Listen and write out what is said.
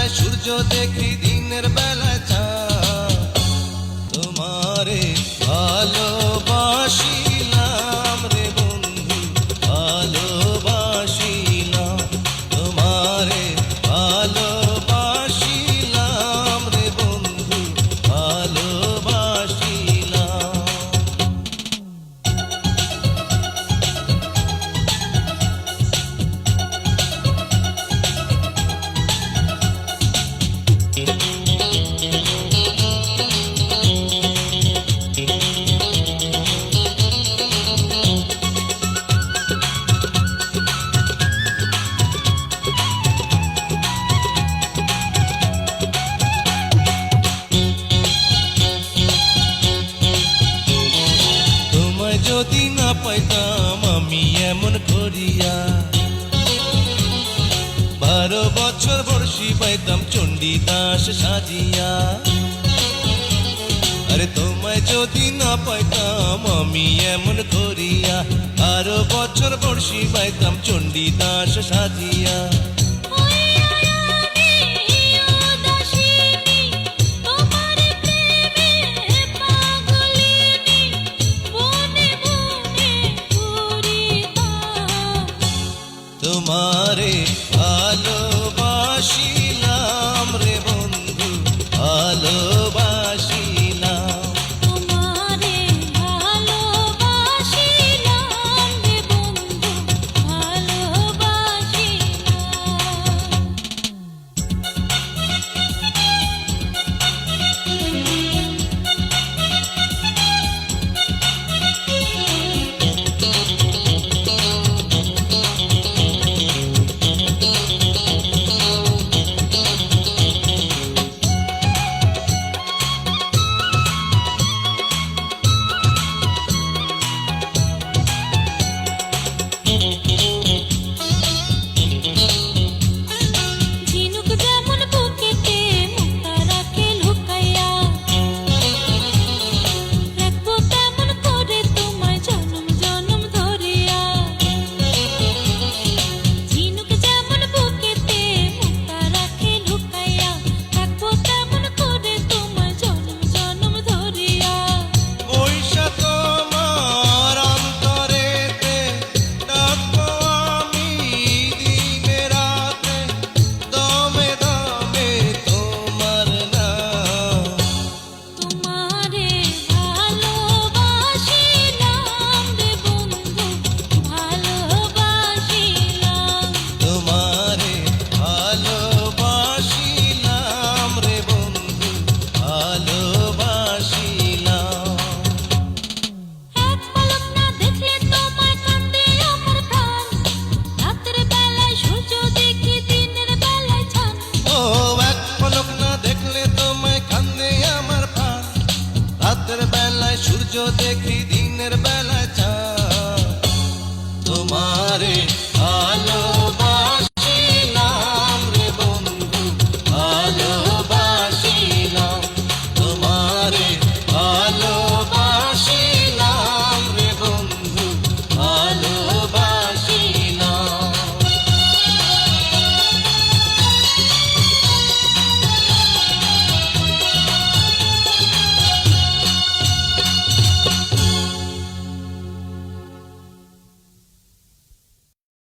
বেলায় সূর্য দেখি, দিনের বেলায় চাঁদ। তোমারে ভালোবাসিলাম রে বন্ধু, ভালোবাসিলাম। তোমারে ভালোবাসিলাম রে বন্ধু, ভালোবাসিলাম। যদি না পাইতাম আমি এমন করিয়া, 12 বছর বর্ষি পাইতাম চণ্ডীদাস সাজিয়া। আরে তোমায় যদি না পাইতাম আমি এমন করিয়া, 12 বছর বর্ষি পাইতাম চণ্ডীদাস সাজিয়া। তোমারে ভালোবাসিলাম রে বন্ধু, ভালোবাসিলাম। তোমারে ভালোবাসিলাম রে বন্ধু, ঝিনুক যেমন বুকেতে মুক্তা রাখে লুকাইয়া, রাখবো তেমন করে তোমায় জনম জনম ধরিয়া। ঝিনুক যেমন বুকেতে মুক্তা রাখে লুকাইয়া, রাখবো তেমন করে তোমায় জনম জনম ধরিয়া। পয়সা তোমার অন্তরেতে ডাকবো আমি দিনে রাতে, দমে দমে তোমার নাম। তোমারে ভালোবাসিলাম রে বন্ধু, ভালোবাসিলাম। তোমারে ভালোবাসিলাম রে বন্ধু, ভালোবাসিলাম। এক পলক না দেখলে তোমায় কান্দে আমার প্রাণ, রাতের বেলায় সূর্য দেখি, দিনের বেলায় চাঁদ। ও এক পলক না দেখলে তোমায় কান্দে আমার প্রাণ, রাতের বেলায় সূর্য দেখি, দিনের বেলায় চাঁদ। তোমারে